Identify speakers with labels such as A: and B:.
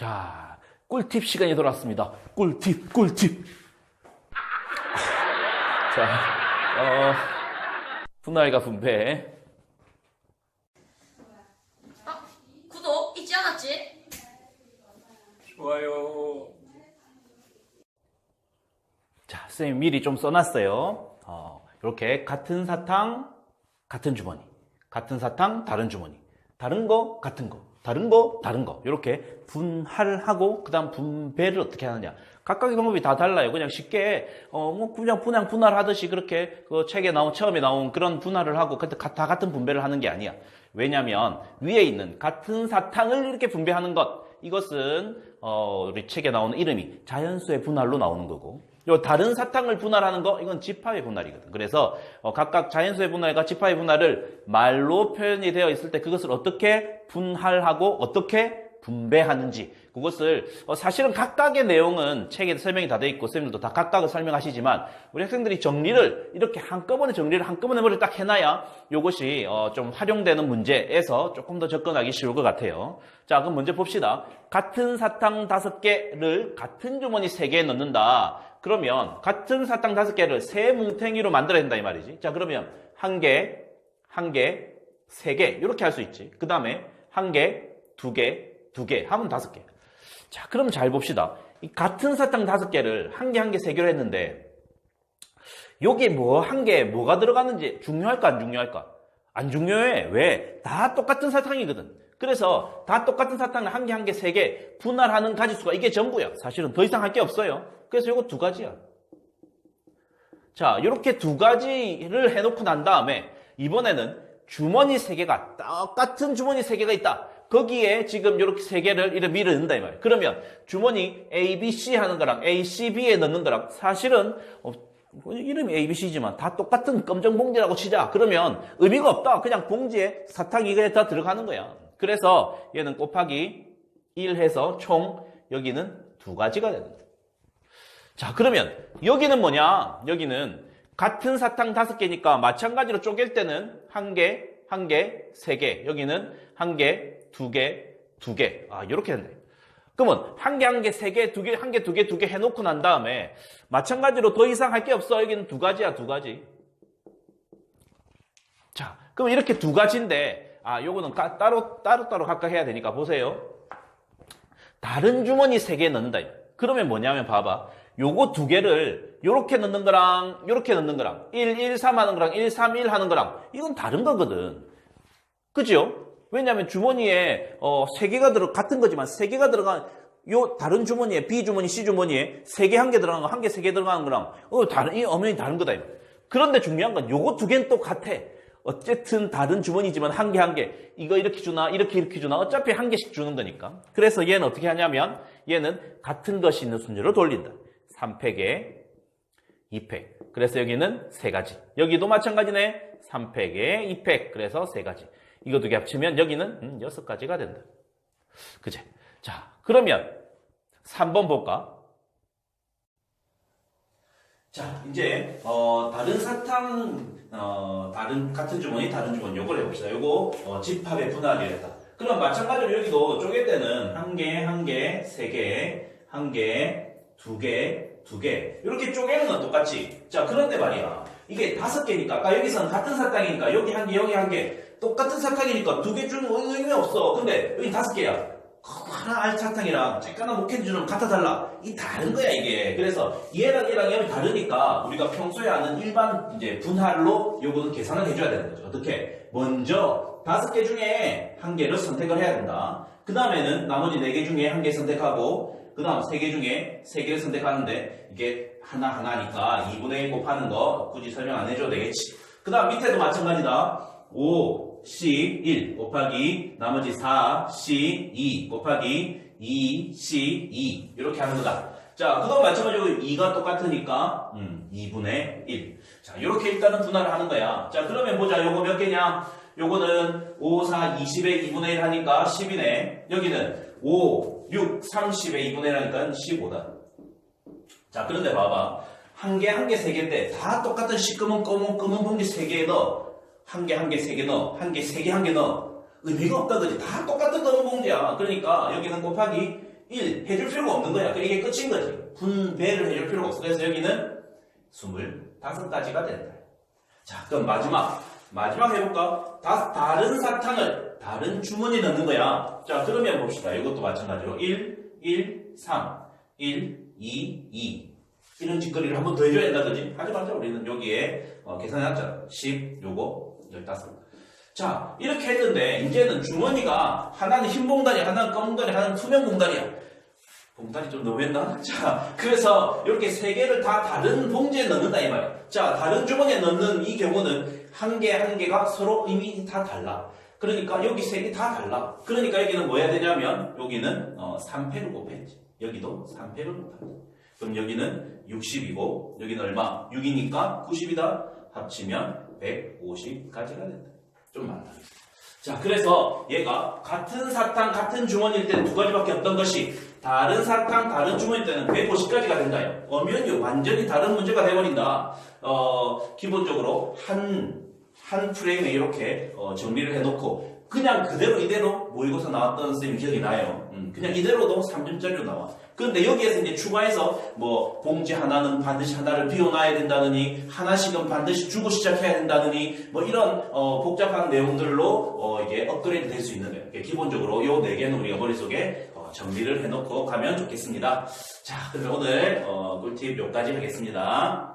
A: 자, 꿀팁 시간이 돌아왔습니다. 꿀팁. 자, 분할과 분배.
B: 구독 잊지 않았지?
C: 좋아요.
A: 자, 선생님 미리 좀 써놨어요. 이렇게 같은 사탕, 같은 주머니. 같은 사탕, 다른 주머니. 다른 거, 같은 거. 다른 거, 다른 거. 이렇게 분할하고, 그 다음 분배를 어떻게 하느냐. 각각의 방법이 다 달라요. 그냥 쉽게, 그냥 분할하듯이 그렇게 그 책에 처음에 나온 그런 분할을 하고, 근데 다 같은 분배를 하는 게 아니야. 왜냐면, 위에 있는 같은 사탕을 이렇게 분배하는 것. 이것은, 우리 책에 나오는 이름이 자연수의 분할로 나오는 거고, 요 다른 사탕을 분할하는 거, 이건 집합의 분할이거든. 그래서 각각 자연수의 분할과 집합의 분할을 말로 표현이 되어 있을 때 그것을 어떻게 분할하고 어떻게 분배하는지, 그것을 사실은 각각의 내용은 책에 설명이 다 돼 있고 선생님들도 다 각각을 설명하시지만 우리 학생들이 정리를 이렇게 한꺼번에 머리를 딱 해놔야 이것이 좀 활용되는 문제에서 조금 더 접근하기 쉬울 것 같아요. 자, 그럼 문제 봅시다. 같은 사탕 5개를 같은 주머니 3개에 넣는다. 그러면 같은 사탕 5개를 세 뭉탱이로 만들어야 된다 이 말이지. 자, 그러면 1개, 3개 이렇게 할 수 있지. 그 다음에 1개, 2개 하면 5개. 자, 그럼 잘 봅시다. 이 같은 사탕 5개를 1개, 3개로 했는데 여기 한 개에 뭐가 들어가는지 중요할까 안 중요할까? 안 중요해. 왜? 다 똑같은 사탕이거든. 그래서 다 똑같은 사탕을 1개, 3개 분할하는 가지수가 이게 전부야. 사실은 더 이상 할 게 없어요. 그래서 이거 2가지야. 자, 이렇게 2가지를 해놓고 난 다음에 이번에는 주머니 3개가 똑같은 주머니 3개가 있다. 거기에 지금 이렇게 3개를 이렇게 밀어 넣는다 이 말이야. 그러면 주머니 A, B, C 하는 거랑 A, C, B에 넣는 거랑 사실은 이름이 A, B, C지만 다 똑같은 검정 봉지라고 치자. 그러면 의미가 없다. 그냥 봉지에 사탕이 그냥 다 들어가는 거야. 그래서 얘는 곱하기 1 해서 총 여기는 2가지가 되는 거야. 자, 그러면 여기는 뭐냐? 여기는 같은 사탕 5개니까 마찬가지로 쪼갤 때는 1개, 3개. 여기는 1개, 2개. 이렇게 된다. 그러면 1개, 3개, 2개, 2개 해놓고 난 다음에 마찬가지로 더 이상 할 게 없어. 여기는 2가지야, 2가지. 자, 그럼 이렇게 2가지인데 요거는 따로 각각 해야 되니까 보세요. 다른 주머니 3개 넣는다. 그러면 뭐냐면 봐봐. 요거 2개를 요렇게 넣는 거랑 요렇게 넣는 거랑 1, 1, 3 하는 거랑 1, 3, 1 하는 거랑 이건 다른 거거든. 그죠? 왜냐면 주머니에 3개가 같은 거지만 3개가 들어간 요 다른 주머니에 B 주머니, C 주머니에 3개 1개 들어가는 거, 1개 3개 들어가는 거랑 이 엄연히 다른 거다. 그런데 중요한 건 요거 2개는 똑같아. 어쨌든 다른 주머니지만 1개. 이거 이렇게 주나 이렇게 주나 어차피 1개씩 주는 거니까. 그래서 얘는 어떻게 하냐면 얘는 같은 것이 있는 순서로 돌린다. 3팩에 2팩. 그래서 여기는 3가지. 여기도 마찬가지네. 3팩에 2팩. 그래서 3가지. 이거 2개 합치면 여기는 6가지가 된다. 그제? 자, 그러면 3번 볼까? 자, 이제 다른 사탕 같은 주머니 다른 주머니 요걸 해봅시다. 요거 집합의 분할이랬다. 그럼 마찬가지로 여기도 쪼갤 때는 1개, 3개, 1개, 2개 이렇게 쪼개는 건 똑같지. 자, 그런데 말이야 이게 5개니까 아까 여기서는 같은 사탕이니까 여기 1개 여기 1개 똑같은 사탕이니까 2개 주는 의미 없어. 근데 여기 5개야. 하나 알사탕이랑 쬐까만 목캔주는 같아 달라. 이 다른 거야 이게. 그래서 얘랑 얘이 다르니까 우리가 평소에 아는 일반 이제 분할로 요거는 계산을 해줘야 되는 거죠. 어떻게? 먼저 5개 중에 1개를 선택을 해야 된다. 그 다음에는 나머지 4개 중에 1개 선택하고 그 다음 3개 중에 3개를 선택하는데 이게 하나니까 2분의 1 곱하는 거 굳이 설명 안 해줘도 되겠지. 그 다음 밑에도 마찬가지다. 5C1 곱하기 나머지 4C2 곱하기 2C2 이렇게 하는 거다. 자, 그다음 마찬가지로 2가 똑같으니까 2분의 1. 자, 이렇게 일단은 분할을 하는 거야. 자, 그러면 보자. 요거 몇 개냐? 요거는 5, 4, 20에 2분의 1 하니까 10이네. 여기는 5, 6, 30에 2분의 1 하니까 15다. 자, 그런데 봐봐. 1개, 3개인데 다 똑같은 시꺼먼 검은 봉지 3개에 넣어. 1개, 3개 넣어. 1개, 3개 넣어. 의미가 없다 그지? 다 똑같은 검은 봉지야. 그러니까 여기는 곱하기 1 해줄 필요가 없는 거야. 그러니까 이게 끝인 거지. 분배를 해줄 필요가 없어. 그래서 여기는 25가지가 된다. 자, 그럼 마지막 해볼까? 다른 사탕을 다른 주머니에 넣는 거야. 자, 그러면 봅시다. 이것도 마찬가지로 1, 3, 1, 2, 2. 이런 짓거리를 한 번 더 해줘야 된다, 그지? 하지 말자. 우리는 여기에 계산해놨잖아. 10, 요거, 15. 자, 이렇게 했는데, 이제는 주머니가 하나는 흰 봉다리, 하나는 검은 봉다리, 하나는 투명 봉다리야. 봉다리 좀 너무했나? 자, 그래서 이렇게 세 개를 다 다른 봉지에 넣는다, 이 말이야. 자, 다른 주머니에 넣는 이 경우는 한 개 한 개가 서로 의미 다 달라. 그러니까 여기 세 개 다 달라. 그러니까 여기는 뭐 해야 되냐면, 여기는 3패를 곱해야지. 여기도 3패를 곱하지. 그럼 여기는 60이고, 여기는 얼마? 6이니까 90이다. 합치면 150까지가 된다. 좀 많다. 자, 그래서 얘가 같은 사탕, 같은 주머니일 때는 두 가지밖에 없던 것이 다른 사탕, 다른 주머니일 때는 150가지가 된다요. 엄연히 완전히 다른 문제가 돼버린다. 기본적으로 한 프레임에 이렇게 정리를 해놓고 그냥 그대로 이대로 모의고사 나왔던 쌤이 기억이 나요. 그냥 이대로도 3점짜리로 나와. 그런데 여기에서 이제 추가해서 뭐 봉지 하나는 반드시 하나를 비워놔야 된다느니 하나씩은 반드시 주고 시작해야 된다느니 뭐 이런 복잡한 내용들로 이게 업그레이드 될 수 있는 거예요. 기본적으로 요 4개는 우리가 머릿속에 정리를 해놓고 가면 좋겠습니다. 자, 그러면 오늘 꿀팁 몇 가지 하겠습니다.